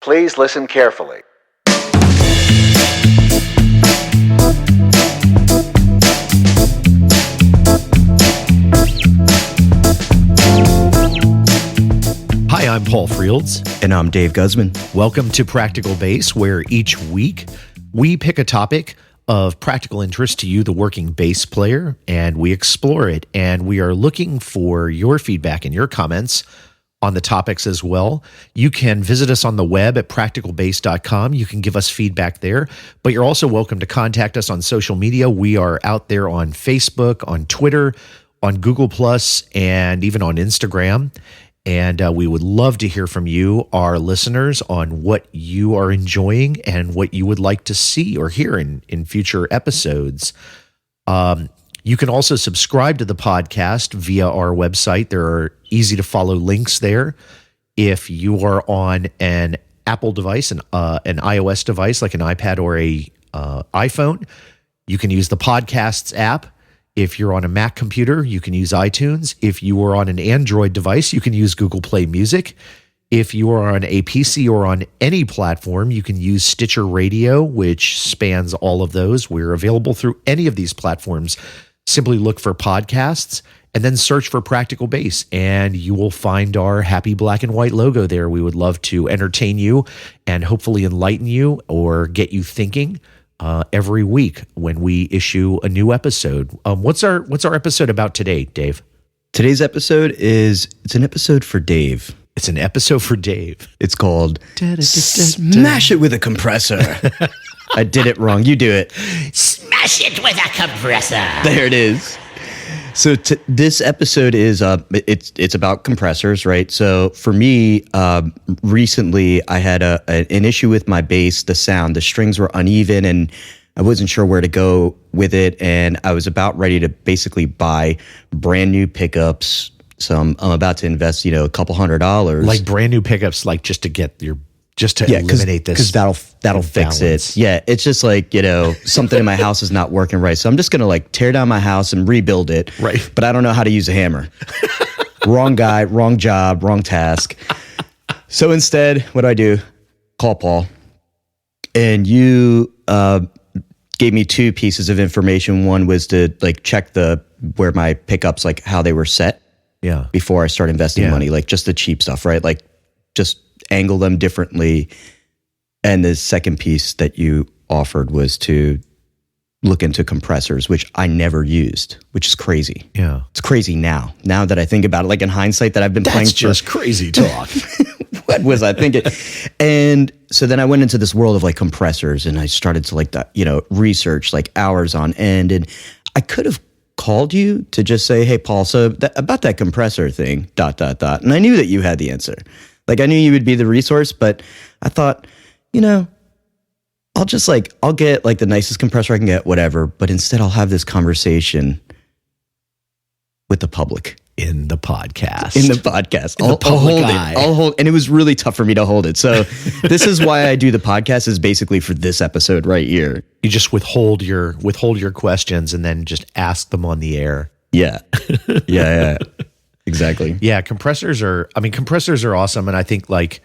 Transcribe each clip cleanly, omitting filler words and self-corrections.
Please listen carefully. Hi, I'm Paul Frields. And I'm Dave Guzman. Welcome to Practical Bass, where each week we pick a topic of practical interest to you, the working bass player, and we explore it. And we are looking for your feedback and your comments on the topics as well. You can visit us on the web at practicalbass.com. You can give us feedback there, but you're also welcome to contact us on social media. We are out there on Facebook, on Twitter, on Google+, and even on Instagram. And we would love to hear from you, our listeners, on what you are enjoying and what you would like to see or hear in future episodes. You can also subscribe to the podcast via our website. There are easy-to-follow links there. If you are on an Apple device, an iOS device like an iPad or a iPhone, you can use the Podcasts app. If you're on a Mac computer, you can use iTunes. If you are on an Android device, you can use Google Play Music. If you are on a PC or on any platform, you can use Stitcher Radio, which spans all of those. We're available through any of these platforms. Simply look for podcasts and then search for Practical Bass, and you will find our happy black and white logo there. We would love to entertain you and hopefully enlighten you or get you thinking every week when we issue a new episode. What's our episode about today, Dave? Today's episode it's an episode for Dave. It's an episode for Dave. It's called Smash It With a Compressor. I did it wrong. You do it. Smash it with a compressor. There it is. So this episode is it's about compressors, right? So for me, recently I had an issue with my bass, the sound, the strings were uneven, and I wasn't sure where to go with it, and I was about ready to basically buy brand new pickups. So I'm about to invest, a couple $100, like brand new pickups, like just to eliminate this, because that'll fix it. Yeah, it's just like, something in my house is not working right. So I'm just gonna tear down my house and rebuild it. Right. But I don't know how to use a hammer. Wrong guy, wrong job, wrong task. So instead, what do? Call Paul. And you gave me two pieces of information. One was to check where my pickups, how they were set. Yeah. Before I start investing money, just the cheap stuff, right? Just angle them differently. And the second piece that you offered was to look into compressors, which I never used, which is crazy. Yeah. It's crazy now that I think about it, in hindsight that I've been playing. That's just crazy talk. What was I thinking? And so then I went into this world of compressors, and I started to research hours on end. And I could have called you to just say, hey, Paul, so about that compressor thing, ... And I knew that you had the answer. I knew you would be the resource, but I thought, I'll just I'll get the nicest compressor I can get, whatever. But instead I'll have this conversation with the public. In the podcast. I'll hold. And it was really tough for me to hold it. So this is why I do the podcast, is basically for this episode right here. You just withhold your questions and then just ask them on the air. Yeah. Yeah. Exactly. Yeah, compressors are awesome, and I think they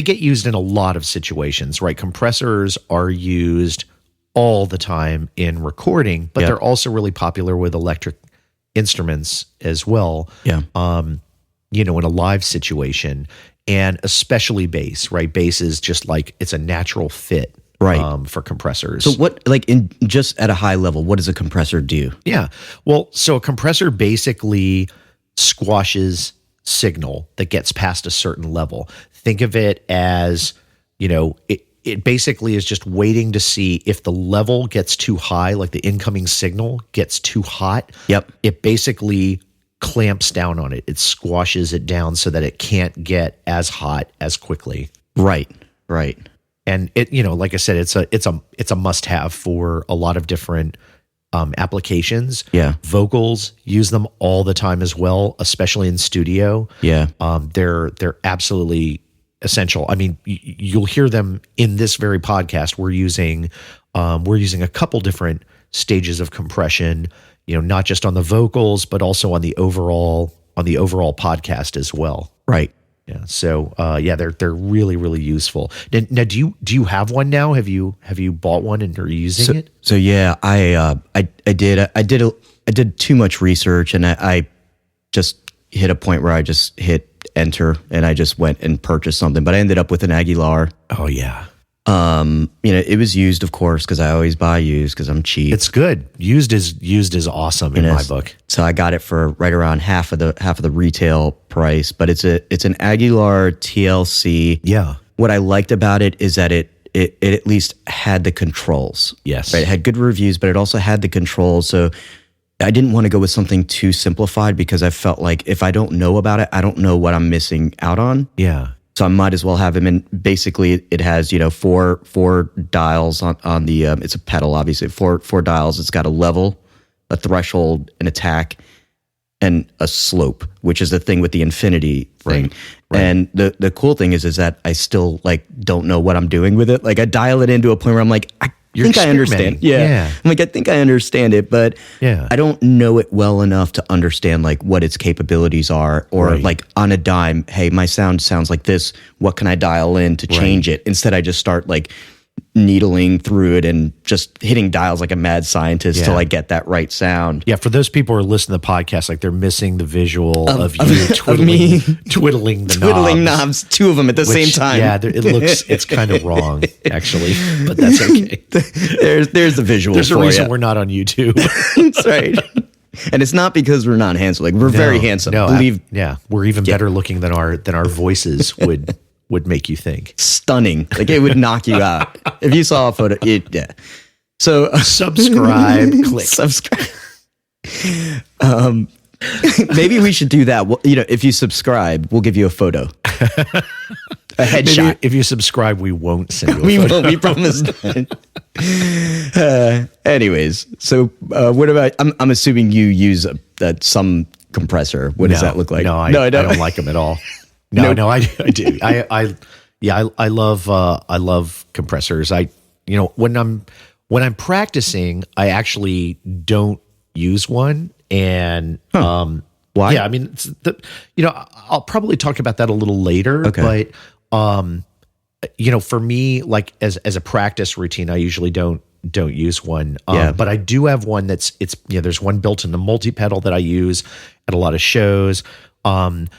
get used in a lot of situations, right? Compressors are used all the time in recording, but they're also really popular with electric instruments as well. Yeah. In a live situation, and especially bass, right? Bass is just it's a natural fit. Right. For compressors. So what, just at a high level, what does a compressor do? Yeah. Well, so a compressor basically squashes signal that gets past a certain level. Think of it as, it basically is just waiting to see if the level gets too high, the incoming signal gets too hot. Yep. It basically clamps down on it. It squashes it down so that it can't get as hot as quickly. Right. And it, like I said, it's a must-have for a lot of different applications. Yeah, vocals use them all the time as well, especially in studio. Yeah, they're absolutely essential. I mean, you'll hear them in this very podcast. We're using a couple different stages of compression. Not just on the vocals, but also on the overall podcast as well. Right. Yeah. So yeah, they're really, really useful. Now, do you have one now? Have you bought one and are you using it? So yeah, I did too much research, and I just hit a point where I just hit enter and I just went and purchased something. But I ended up with an Aguilar. Oh yeah. It was used, of course, because I always buy used because I'm cheap. It's good. Used is awesome in my book. So I got it for right around half of the retail price, but it's an Aguilar TLC. Yeah. What I liked about it is that it at least had the controls. Yes. Right. It had good reviews, but it also had the controls. So I didn't want to go with something too simplified because I felt like if I don't know about it, I don't know what I'm missing out on. Yeah. So I might as well have him. And basically, it has four dials on the. It's a pedal, obviously. Four dials. It's got a level, a threshold, an attack, and a slope, which is the thing with the infinity thing. Right. And the cool thing is that I still don't know what I'm doing with it. Like I dial it into a point where I'm like, I think I understand. Yeah. I'm like, I think I understand it, but I don't know it well enough to understand what its capabilities are, or on a dime, hey, my sound sounds like this. What can I dial in to change it? Instead, I just start needling through it and just hitting dials like a mad scientist till I get that right sound. Yeah, for those people who are listening to the podcast, they're missing the visual of you twiddling knobs, two of them at the same time. Yeah, it's kind of wrong, actually, but that's okay. There's the visual. There's a reason we're not on YouTube. That's right. And it's not because we're not handsome. We're very handsome. No, we're even better looking than our voices would make you think. Stunning. It would knock you out. If you saw a photo, So subscribe, click. Subscribe. Maybe we should do that. Well, if you subscribe, we'll give you a photo. A headshot. Maybe if you subscribe, we won't send you a photo. We promise that. Anyways, so what about, I'm assuming you use some compressor. What does that look like? No, I don't like them at all. No, I do. I love compressors. When I'm practicing, I actually don't use one. And why? Yeah, I mean, I'll probably talk about that a little later. Okay. But for me, as a practice routine, I usually don't use one. But I do have one there's one built in the multi-pedal that I use at a lot of shows. I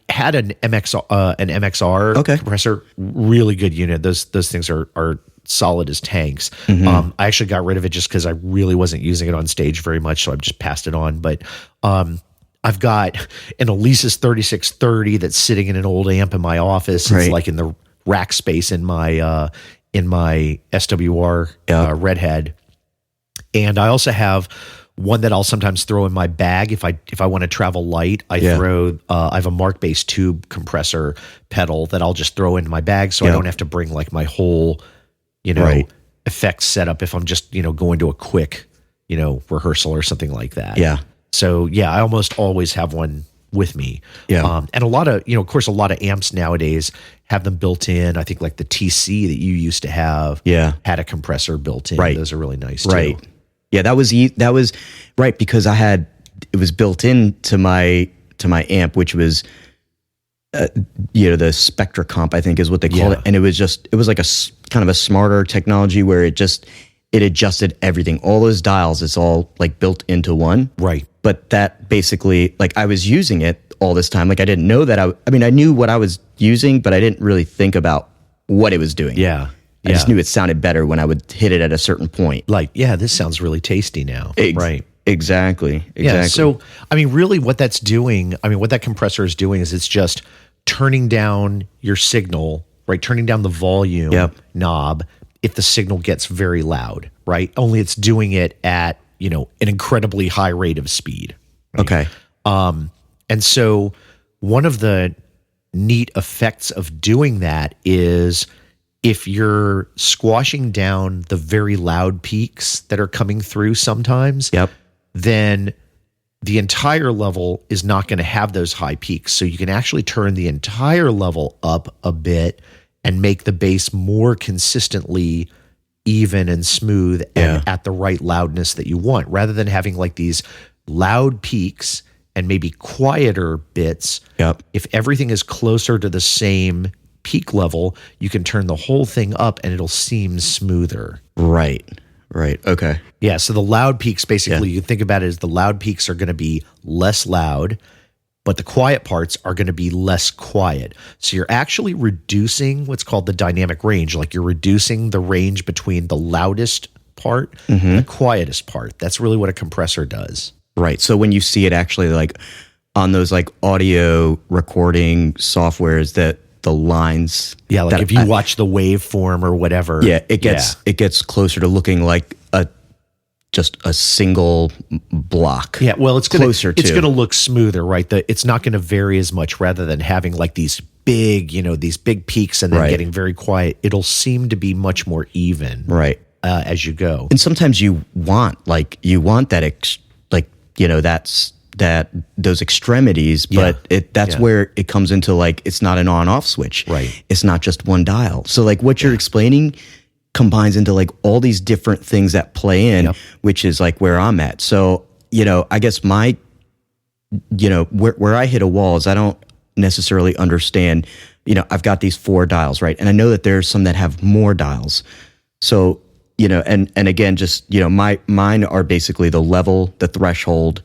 had an MXR compressor, really good unit. Those things are solid as tanks. I actually got rid of it just because I really wasn't using it on stage very much, so I just passed it on. But I've got an Alesis 3630 that's sitting in an old amp in my office. It's in the rack space in my SWR Redhead, and I also have one that I'll sometimes throw in my bag if I want to travel light. I have a Mark Bass tube compressor pedal that I'll just throw in my bag, so I don't have to bring my whole effects setup if I'm just going to a quick rehearsal or something like that. Yeah. So I almost always have one with me. Yeah. And a lot of of course a lot of amps nowadays have them built in. I think the TC that you used to have had a compressor built in. Right. Those are really nice too. Right. Yeah, that was right because it was built into my amp, which was the Spectra Comp, I think is what they call it, and it was like a kind of a smarter technology where it adjusted everything, all those dials. It's all built into one, right? But that basically I was using it all this time. I didn't know that I knew what I was using, but I didn't really think about what it was doing. Yeah. I just knew it sounded better when I would hit it at a certain point. This sounds really tasty now. Right. Exactly. Yeah. So, really what that's doing, what that compressor is doing is it's just turning down your signal, right? Turning down the volume knob if the signal gets very loud, right? Only it's doing it at, an incredibly high rate of speed. Right? Okay. And so one of the neat effects of doing that is if you're squashing down the very loud peaks that are coming through sometimes, then the entire level is not going to have those high peaks. So you can actually turn the entire level up a bit and make the bass more consistently even and smooth and at the right loudness that you want, rather than having these loud peaks and maybe quieter bits, Yep. if everything is closer to the same peak level, you can turn the whole thing up and it'll seem smoother. Right. Okay. Yeah, so the loud peaks, basically, you think about it as the loud peaks are going to be less loud, but the quiet parts are going to be less quiet. So you're actually reducing what's called the dynamic range. Like you're reducing the range between the loudest part and the quietest part. That's really what a compressor does. Right. So when you see it actually like on those like audio recording softwares that the lines. Yeah, like if you watch the waveform or whatever. Yeah, it gets closer to looking like just a single block. Yeah, well, it's going to look smoother, right? It's not going to vary as much rather than having like these big peaks and then getting very quiet. It'll seem to be much more even, right, as you go. And sometimes you want that those extremities, but that's where it comes into like it's not an on-off switch. Right. It's not just one dial. So like what you're explaining combines into like all these different things that play in, which is like where I'm at. So, I guess where I hit a wall is I don't necessarily understand, I've got these 4 dials, right? And I know that there's some that have more dials. So, and again, just, mine are basically the level, the threshold,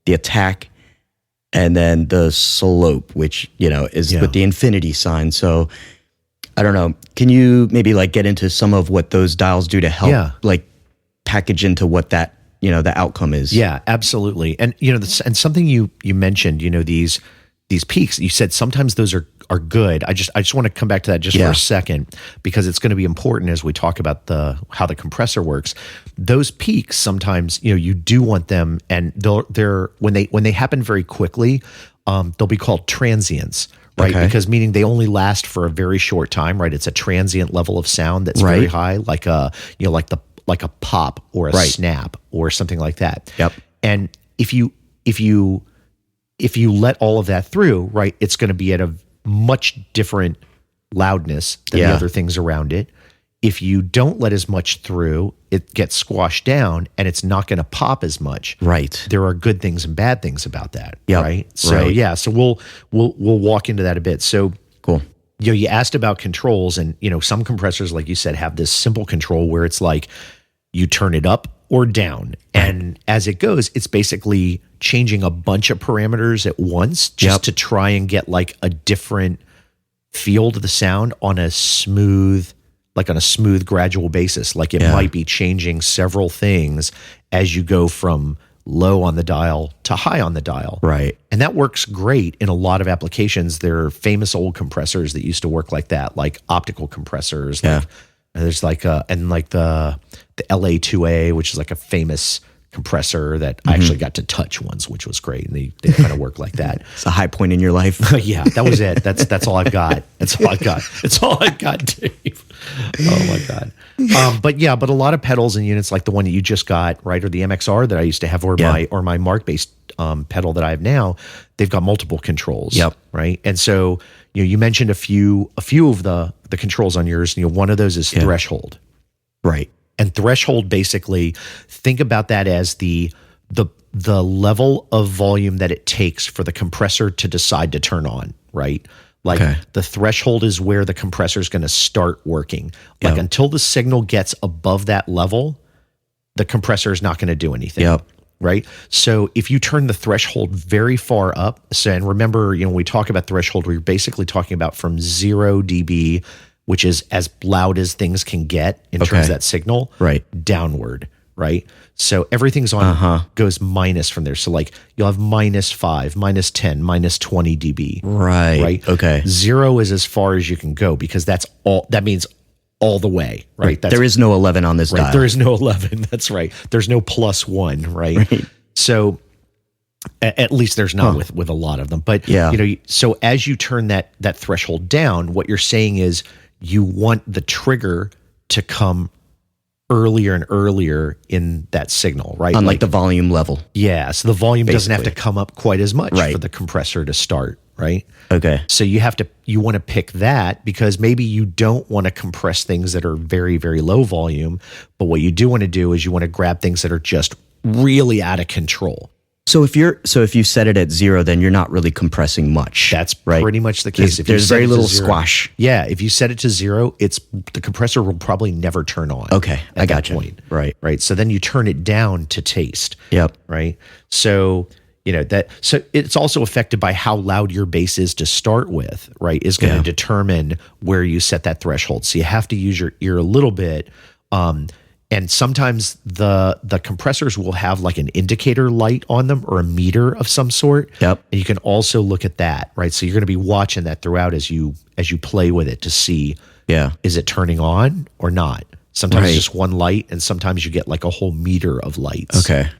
the attack, and then the slope, which, is with the infinity sign. So, I don't know. Can you maybe like get into some of what those dials do to help like package into what that, the outcome is? Yeah, absolutely. And, and something you mentioned, these peaks, you said sometimes those are good. I just want to come back to that just for a second, because it's going to be important as we talk about how the compressor works. Those peaks, sometimes, you do want them, and they're when they happen very quickly, they'll be called transients. Right, because meaning they only last for a very short time. Right, it's a transient level of sound that's very high, like a like a pop or a snap or something like that. Yep. And if you let all of that through, right, it's going to be at a much different loudness than the other things around it. If you don't let as much through, it gets squashed down and it's not going to pop as much. Right. There are good things and bad things about that. Yep. Right. So so we'll walk into that a bit. So cool. You asked about controls, and some compressors, like you said, have this simple control where it's like you turn it up or down, and as it goes, it's basically changing a bunch of parameters at once just to try and get like a different feel to the sound on a smooth gradual basis. Like it might be changing several things as you go from low on the dial to high on the dial. Right. And that works great in a lot of applications. There are famous old compressors that used to work like that, like optical compressors. Yeah. Like, there's like the LA2A, which is like a famous compressor that I actually got to touch once, which was great. And they kind of work like that. It's a high point in your life. Yeah, that was it. That's all I've got. That's all I got. That's all I got, Dave. Oh my God. But a lot of pedals and units like the one that you just got, right, or the MXR that I used to have, or my Mark based pedal that I have now, they've got multiple controls. Yep. Right. And so you mentioned a few of the controls on yours. One of those is threshold. Right. And threshold, basically, think about that as the level of volume that it takes for the compressor to decide to turn on, right? Like the threshold is where the compressor is going to start working. Like until the signal gets above that level, the compressor is not going to do anything. Yep. Right. So if you turn the threshold very far up, and remember, when we talk about threshold, we're basically talking about from 0 dB, which is as loud as things can get in terms of that signal, downward, right? So everything's on goes minus from there. So like you'll have -5, -10, -20 dB. Right. Okay. 0 is as far as you can go, because that means all the way, right? There is no 11 on this dial. There is no 11. That's right. There's no +1, right? So at least there's not with a lot of them. But so as you turn that threshold down, what you're saying is you want the trigger to come earlier and earlier in that signal, right? On like the volume level. Yeah. So the volume doesn't have to come up quite as much for the compressor to start, right? Okay. So you want to pick that, because maybe you don't want to compress things that are very, very low volume, but what you do want to do is you want to grab things that are just really out of control. So if you set it at 0, then you're not really compressing much. That's right? pretty much the case. There's very little squash. Yeah, if you set it to 0, the compressor will probably never turn on. Okay, I got you. Point. Right. So then you turn it down to taste. Yep. Right. So so it's also affected by how loud your bass is to start with. Right, is going to determine where you set that threshold. So you have to use your ear a little bit. And sometimes the compressors will have like an indicator light on them or a meter of some sort. Yep. And you can also look at that, right? So you're going to be watching that throughout as you play with it to see, is it turning on or not? Sometimes it's just one light, and sometimes you get like a whole meter of lights. Okay.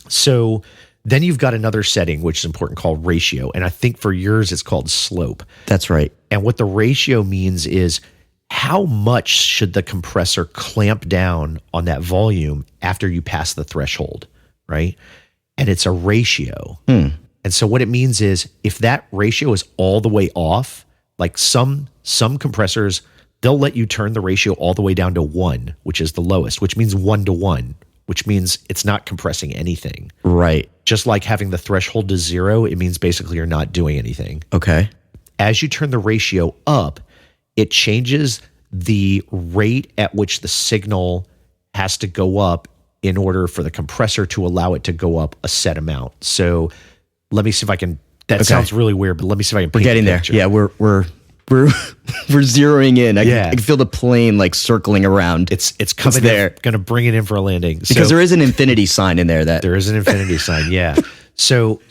So then you've got another setting, which is important, called ratio. And I think for yours, it's called slope. That's right. And what the ratio means is how much should the compressor clamp down on that volume after you pass the threshold, right? And it's a ratio. And so what it means is if that ratio is all the way off, like some compressors, they'll let you turn the ratio all the way down to 1, which is the lowest, which means 1-to-1, which means it's not compressing anything. Right. Just like having the threshold to 0, it means basically you're not doing anything. Okay. As you turn the ratio up, it changes the rate at which the signal has to go up in order for the compressor to allow it to go up a set amount. So let me see if I can. That sounds really weird, but let me see if I can. We're getting there. Yeah, we're zeroing in. I can feel the plane like circling around. It's coming there. Going to bring it in for a landing because there is an infinity sign in there. There is an infinity sign. Yeah. So,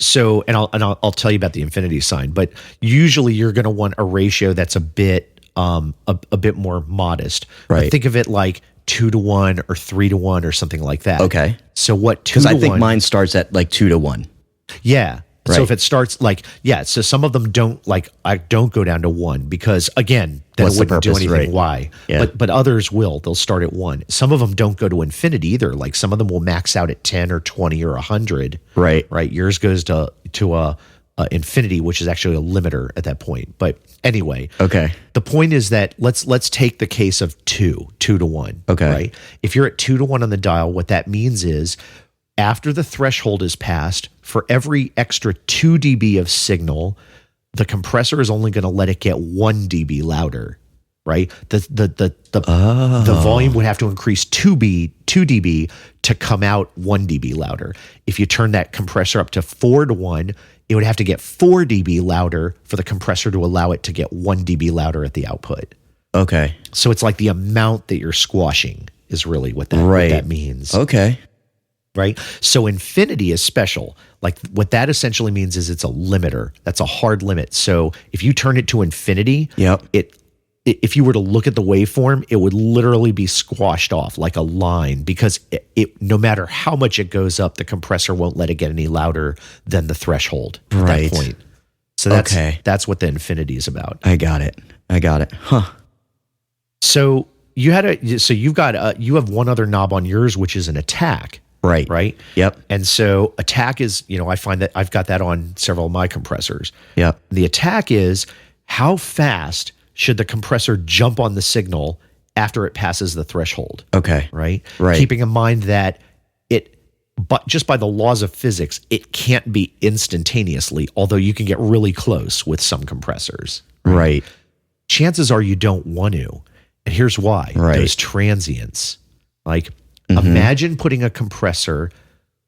and I'll tell you about the infinity sign. But usually, you're going to want a ratio that's a bit more modest. Right. But think of it like 2-to-1 or 3-to-1 or something like that. Okay. So what? Because I think mine starts at like 2-to-1. Yeah. Right. So if it starts so some of them don't go down to 1 because again, then it wouldn't do anything. Right. Why? Yeah. But others will. They'll start at 1. Some of them don't go to infinity either. Like some of them will max out at 10 or 20 or 100. Right. Right. Yours goes to infinity, which is actually a limiter at that point. But anyway, okay. The point is that let's take the case of 2-to-1. Okay. Right. If you're at 2-to-1 on the dial, what that means is after the threshold is passed, for every extra 2 dB of signal, the compressor is only going to let it get 1 dB louder. Right. The volume would have to increase 2 dB to come out 1 dB louder. If you turn that compressor up to 4-to-1, it would have to get 4 dB louder for the compressor to allow it to get 1 dB louder at the output. Okay. So it's like the amount that you're squashing is really what that means. Okay. Right. So infinity is special. Like what that essentially means is it's a limiter. That's a hard limit. So if you turn it to infinity, if you were to look at the waveform, it would literally be squashed off like a line because it no matter how much it goes up, the compressor won't let it get any louder than the threshold at that point. So that's what the infinity is about. I got it. Huh. So you have one other knob on yours, which is an attack. Right. Right. Yep. And so attack is, I find that I've got that on several of my compressors. Yep. The attack is how fast should the compressor jump on the signal after it passes the threshold? Okay. Right? Right. Keeping in mind that but just by the laws of physics, it can't be instantaneously, although you can get really close with some compressors. Right. Chances are you don't want to. And here's why. Right. Those transients. Like, imagine putting a compressor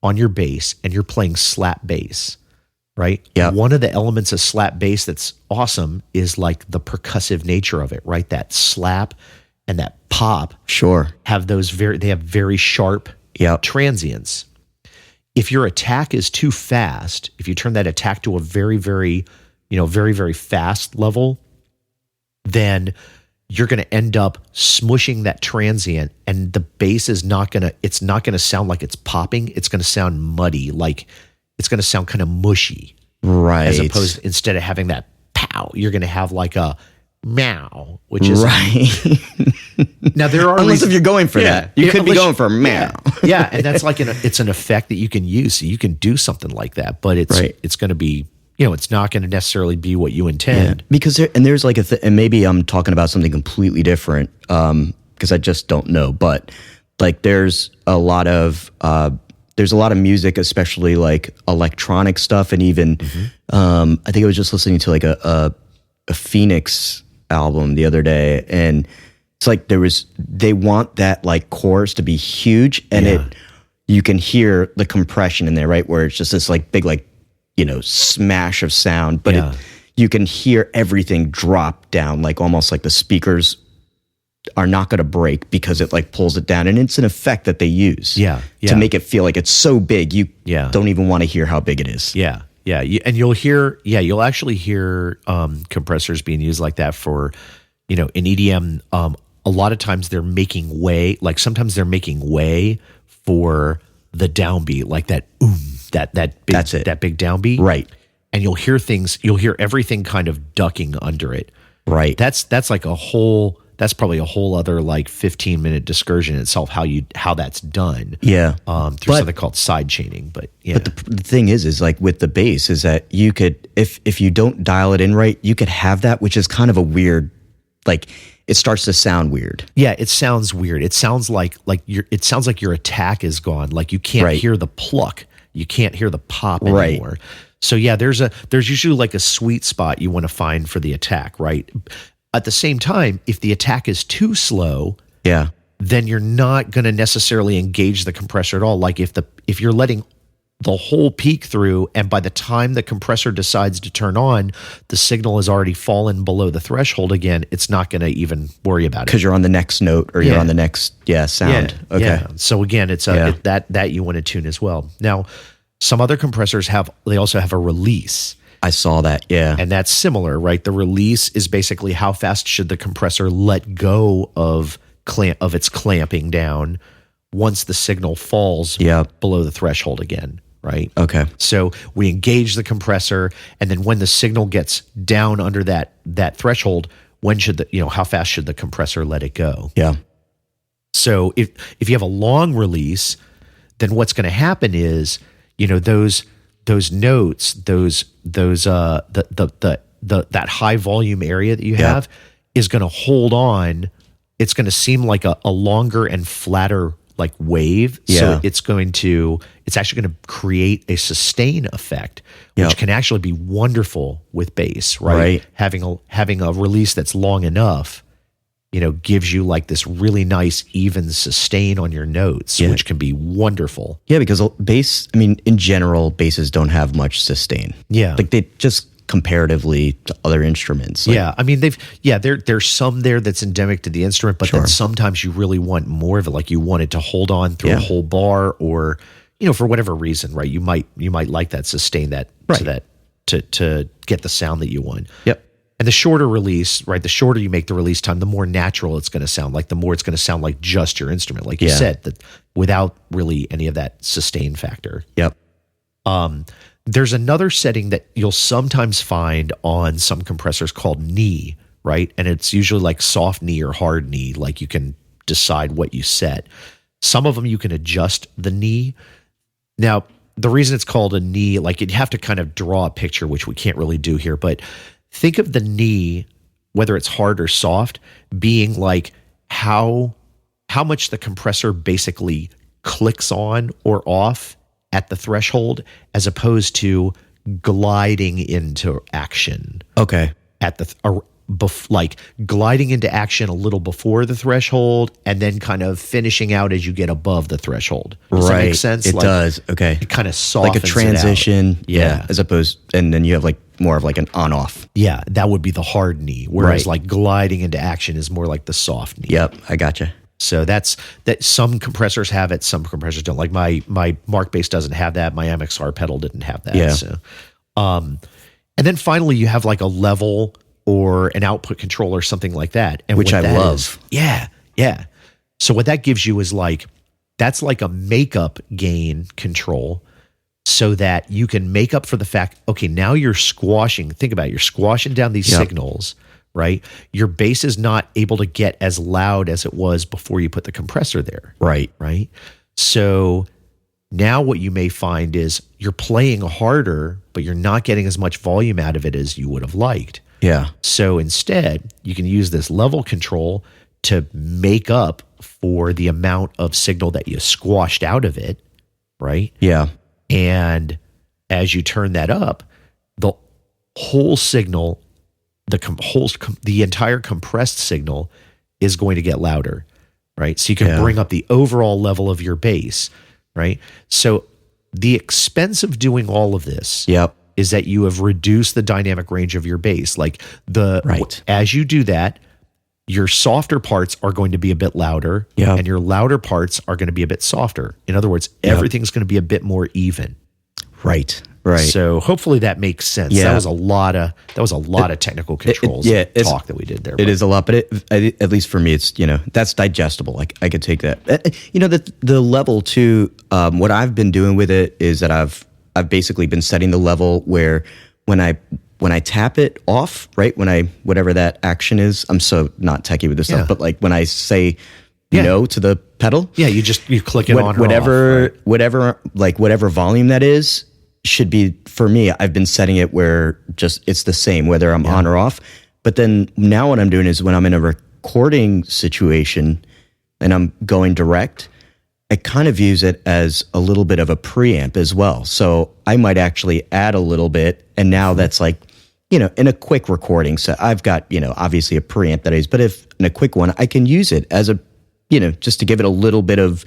on your bass and you're playing slap bass. Right? Yeah. One of the elements of slap bass that's awesome is like the percussive nature of it, right? That slap and that pop have very sharp transients. If your attack is too fast, if you turn that attack to a very, very, very, very fast level, then you're going to end up smushing that transient and the bass is not going to sound like it's popping. It's going to sound muddy, like it's going to sound kind of mushy. Right. As opposed to, instead of having that pow, you're going to have like a meow, which is right. Now there are unless if you're going for that, you could be going for meow. Yeah, and that's like it's an effect that you can use. So you can do something like that, but it's going to be it's not going to necessarily be what you intend. Yeah. Because there's like and maybe I'm talking about something completely different because I just don't know, but like there's a lot of there's a lot of music, especially like electronic stuff, and even I think I was just listening to like a Phoenix album the other day, and it's like they want that like chorus to be huge, and you can hear the compression in there, right? Where it's just this like big like, you know, smash of sound, but you can hear everything drop down, like almost like the speakers are not going to break because it like pulls it down, and it's an effect that they use to make it feel like it's so big you don't even want to hear how big it is. And you'll actually hear compressors being used like that for, you know, in EDM. A lot of times they're making way, like sometimes they're making way for the downbeat, like that that big downbeat, right? And you'll hear everything kind of ducking under it, right? That's probably a whole other like 15-minute discursion itself, how that's done. Through something called side chaining. But the thing is like with the bass is that you could, if you don't dial it in right, you could have that, which is kind of a weird, like it starts to sound weird. Yeah, it sounds weird. It sounds like your attack is gone. Like you can't hear the pluck. You can't hear the pop anymore. Right. So there's usually like a sweet spot you want to find for the attack, right? At the same time, if the attack is too slow, then you're not going to necessarily engage the compressor at all. Like if you're letting the whole peak through, and by the time the compressor decides to turn on, the signal has already fallen below the threshold again, it's not going to even worry about it. Because you're on the next note, or you're on the next sound. So again, it's that you want to tune as well. Now, some other compressors also have a release. I saw that, and that's similar, right? The release is basically how fast should the compressor let go of its clamping down once the signal falls below the threshold again, right? Okay. So we engage the compressor, and then when the signal gets down under that threshold, how fast should the compressor let it go? Yeah. So if you have a long release, then what's going to happen is, those notes, that high volume area that you have is going to hold on. It's going to seem like a longer and flatter like wave. So it's actually going to create a sustain effect, which can actually be wonderful with bass, right? Having a release that's long enough, gives you like this really nice even sustain on your notes, which can be wonderful. Yeah, because bass, in general, basses don't have much sustain. Yeah. Like they just comparatively to other instruments. There's some there that's endemic to the instrument, but then sometimes you really want more of it. Like you want it to hold on through a whole bar, or, for whatever reason, right? You might like that sustain to get the sound that you want. Yep. And the shorter release, right? The shorter you make the release time, the more natural it's going to sound. Like the more it's going to sound like just your instrument, like you said, that without really any of that sustain factor. Yep. There's another setting that you'll sometimes find on some compressors called knee, right? And it's usually like soft knee or hard knee. Like you can decide what you set. Some of them you can adjust the knee. Now, the reason it's called a knee, like you'd have to kind of draw a picture, which we can't really do here, but think of the knee, whether it's hard or soft, being like how much the compressor basically clicks on or off at the threshold, as opposed to gliding into action. Okay. Like gliding into action a little before the threshold, and then kind of finishing out as you get above the threshold. Does that make sense? It does. Okay. It kind of softens like a transition. It out. Yeah. As opposed, and then you have like more of like an on-off. Yeah, that would be the hard knee. Whereas like gliding into action is more like the soft knee. Yep, I gotcha. So that some compressors have it, some compressors don't. Like my Mark bass doesn't have that. My MXR pedal didn't have that. Yeah. So, and then finally you have like a level or an output control or something like that. And which I love. Yeah. So what that gives you is that's like a makeup gain control, so that you can make up for the fact, okay, now you're squashing. Think about it. You're squashing down these signals, right? Your bass is not able to get as loud as it was before you put the compressor there. Right. So now what you may find is you're playing harder, but you're not getting as much volume out of it as you would have liked. Yeah. So instead, you can use this level control to make up for the amount of signal that you squashed out of it, right? Yeah. And as you turn that up, the whole signal, the entire compressed signal is going to get louder, right? So you can bring up the overall level of your bass, right? So the expense of doing all of this is that you have reduced the dynamic range of your bass. Like as you do that, your softer parts are going to be a bit louder, and your louder parts are going to be a bit softer. In other words, everything's going to be a bit more even. Right. So hopefully that makes sense. That was a lot of technical controls talk that we did there. It is a lot, but at least for me, it's, that's digestible. Like I could take that. The level too. What I've been doing with it is that I've basically been setting the level where when I tap it off, right? Whatever that action is, I'm so not techie with this stuff, but like when I say no to the pedal, you click it on or whatever, off, right? whatever volume that is should be, for me, I've been setting it where just it's the same whether I'm on or off. But then now what I'm doing is when I'm in a recording situation and I'm going direct, I kind of use it as a little bit of a preamp as well. So I might actually add a little bit, and now that's like, in a quick recording. So I've got, obviously a preamp that is, but if in a quick one, I can use it as a, just to give it a little bit of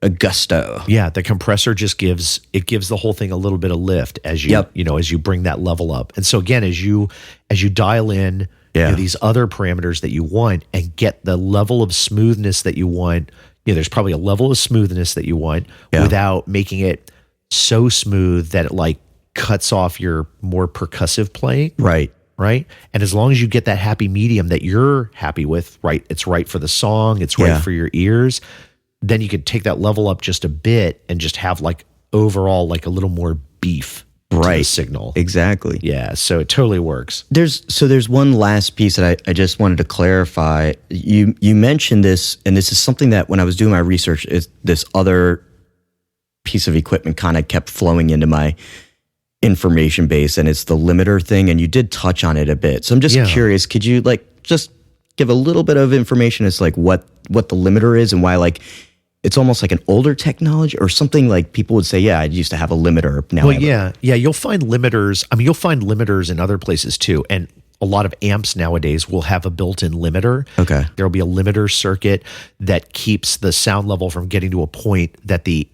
a gusto. Yeah, the compressor just gives the whole thing a little bit of lift as you as you bring that level up. And so again, as you dial in these other parameters that you want and get the level of smoothness that you want, there's probably a level of smoothness that you want without making it so smooth that it like cuts off your more percussive playing. Right. And as long as you get that happy medium that you're happy with, right, it's right for the song, it's right for your ears, then you could take that level up just a bit and just have like overall like a little more beef to the signal. Exactly. Yeah, so it totally works. There's one last piece that I just wanted to clarify. You mentioned this, and this is something that when I was doing my research, this other piece of equipment kind of kept flowing into my information base, and it's the limiter thing, and you did touch on it a bit. So I'm just curious, could you like just give a little bit of information as like what the limiter is and why like it's almost like an older technology or something? Like people would say, I used to have a limiter. Now you'll find limiters. I mean, you'll find limiters in other places too, and a lot of amps nowadays will have a built-in limiter. Okay, there'll be a limiter circuit that keeps the sound level from getting to a point that the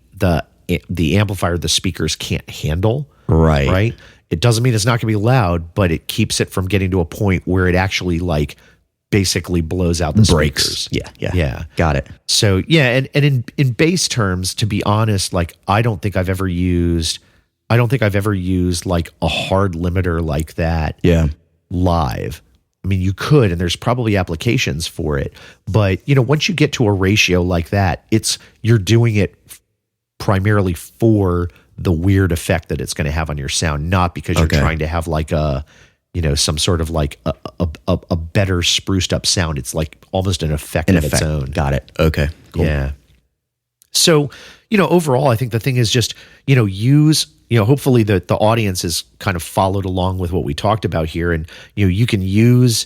amplifier, the speakers can't handle. Right. It doesn't mean it's not going to be loud, but it keeps it from getting to a point where it actually like basically blows out the speakers. Yeah. Got it. So and in bass terms, to be honest, like I don't think I've ever used like a hard limiter like that. Live. I mean, you could, and there's probably applications for it, but once you get to a ratio like that, you're doing it primarily for the weird effect that it's going to have on your sound, not because you're trying to have like a, some sort of like a better spruced up sound. It's like almost an effect of its own. Got it. Okay. Cool. Yeah. So, overall, I think the thing is just, use, hopefully the audience has kind of followed along with what we talked about here. And, you can use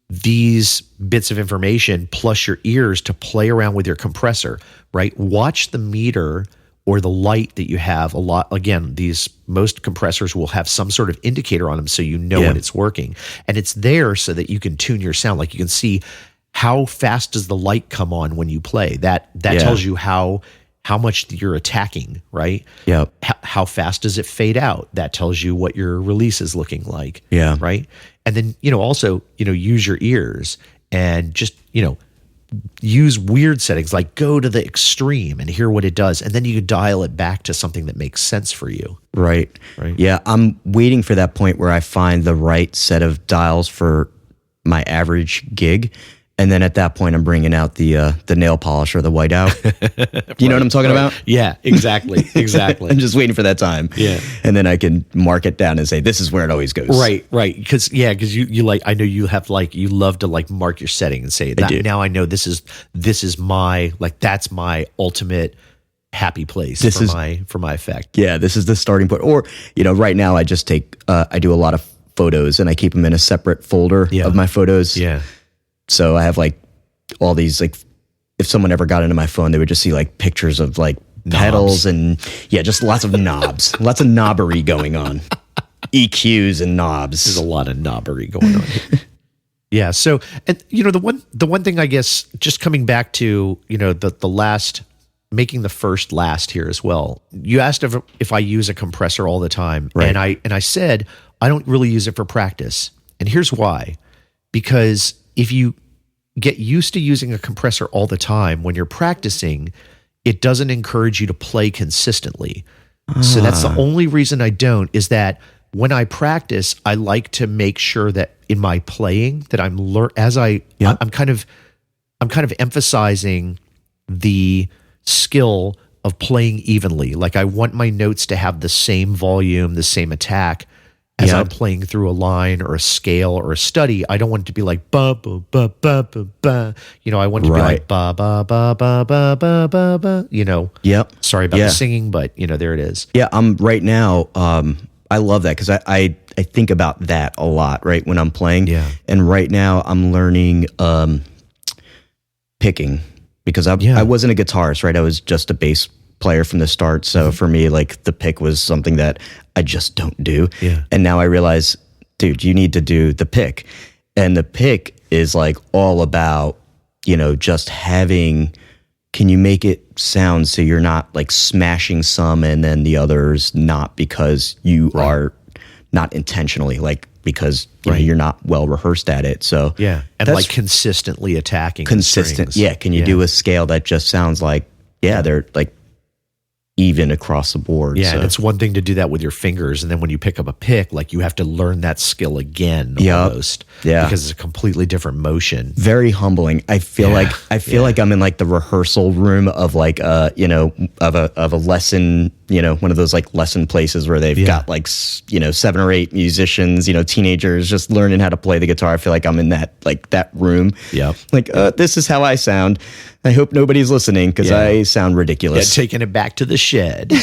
these bits of information plus your ears to play around with your compressor, right? Watch the meter or the light that you have a lot. Again, most compressors will have some sort of indicator on them so when it's working. And it's there so that you can tune your sound. Like you can see how fast does the light come on when you play. That tells you how much you're attacking, right? Yeah. How fast does it fade out? That tells you what your release is looking like. Yeah. Right? And then, also, use your ears and just, use weird settings, like go to the extreme and hear what it does. And then you dial it back to something that makes sense for you. Right. Yeah. I'm waiting for that point where I find the right set of dials for my average gig. And then at that point, I'm bringing out the nail polish or the whiteout. You know what I'm talking about? Yeah, exactly. I'm just waiting for that time. Yeah. And then I can mark it down and say, this is where it always goes. Right. Because you like, I know you have like, you love to like mark your setting and say that now I know this is my, like, that's my ultimate happy place for my effect. Yeah. This is the starting point. Or, right now I just take, I do a lot of photos and I keep them in a separate folder of my photos. Yeah. So I have like all these, like if someone ever got into my phone, they would just see like pictures of like pedals and just lots of knobs, lots of knobbery going on. EQs and knobs. There's a lot of knobbery going on here. Yeah. So, and the one thing, I guess, just coming back to, the last, making the first last here as well. You asked if I use a compressor all the time. Right. And I said, I don't really use it for practice. And here's why. Because if you get used to using a compressor all the time, when you're practicing, it doesn't encourage you to play consistently. So that's the only reason I don't, is that when I practice, I like to make sure that in my playing that I'm I'm kind of emphasizing the skill of playing evenly. Like I want my notes to have the same volume, the same attack as I'm playing through a line or a scale or a study. I don't want it to be like ba ba ba ba ba ba. I want it to be like ba ba ba ba ba ba ba ba. Yep. Sorry about the singing, but there it is. Yeah, I'm right now. I love that because I think about that a lot, right, when I'm playing. Yeah. And right now I'm learning picking because I wasn't a guitarist, right? I was just a bass player from the start. So for me, like the pick was something that I just don't do. Yeah. And now I realize, dude, you need to do the pick. And the pick is like all about, just having, can you make it sound so you're not like smashing some and then the others not, because you are not intentionally, like because you're not well rehearsed at it. So and like consistently attacking consistent. the strings. Yeah. Can you do a scale that just sounds like, they're like even across the board. Yeah, and it's one thing to do that with your fingers, and then when you pick up a pick, like you have to learn that skill again almost. Yeah. Because it's a completely different motion. Very humbling. I feel like I'm in like the rehearsal room of like of a lesson, one of those like lesson places where they've got like 7 or 8 musicians, teenagers just learning how to play the guitar. I feel like I'm in that room. Yeah. Like this is how I sound. I hope nobody's listening because I sound ridiculous. Taking it back to the shed.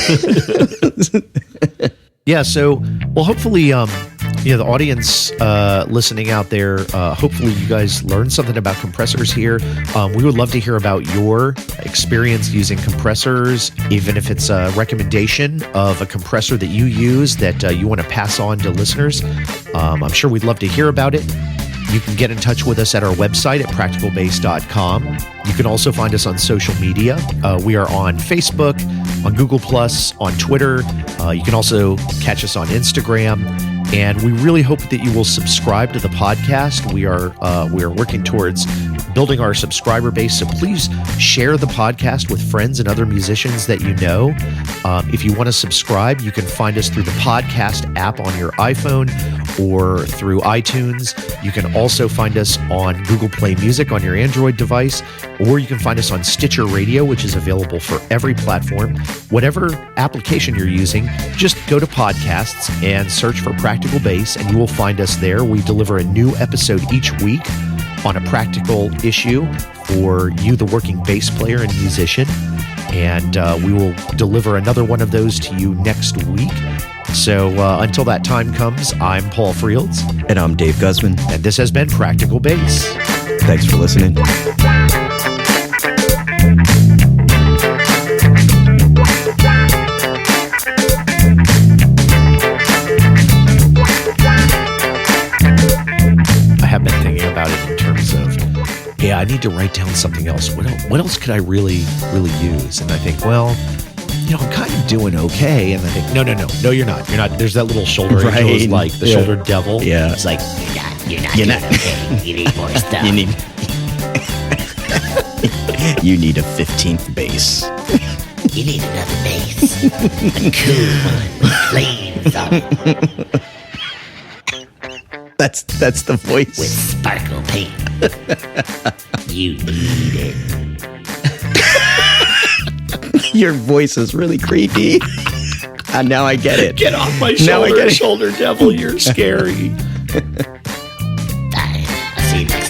Yeah. So, well, hopefully, the audience listening out there, hopefully you guys learned something about compressors here. We would love to hear about your experience using compressors, even if it's a recommendation of a compressor that you use that you want to pass on to listeners. I'm sure we'd love to hear about it. You can get in touch with us at our website at practicalbass.com. You can also find us on social media. We are on Facebook, on Google+, on Twitter. You can also catch us on Instagram. And we really hope that you will subscribe to the podcast. We are working towards building our subscriber base. So please share the podcast with friends and other musicians that you know. If you want to subscribe, you can find us through the podcast app on your iPhone or through iTunes. You can also find us on Google Play Music on your Android device, or you can find us on Stitcher Radio, which is available for every platform. Whatever application you're using, just go to podcasts and search for Practical Bass, and you will find us there. We deliver a new episode each week on a practical issue for you, the working bass player and musician. And we will deliver another one of those to you next week. So until that time comes, I'm Paul Frields. And I'm Dave Guzman. And this has been Practical Bass. Thanks for listening. I have been thinking about it in terms of, I need to write down something else. What else could I really use? And I think, well, I'm kind of doing okay. And I think, no, you're not. You're not. There's that little shoulder angel, is like the shoulder devil. Yeah. It's like, You're not doing okay. You need more stuff. You need a 15th bass. You need another bass. A cool one with flames on it. That's the voice. With sparkle paint. You need it. Your voice is really creepy. And now I get it. Get off my Now I get it. shoulder devil. You're scary. I'll see you next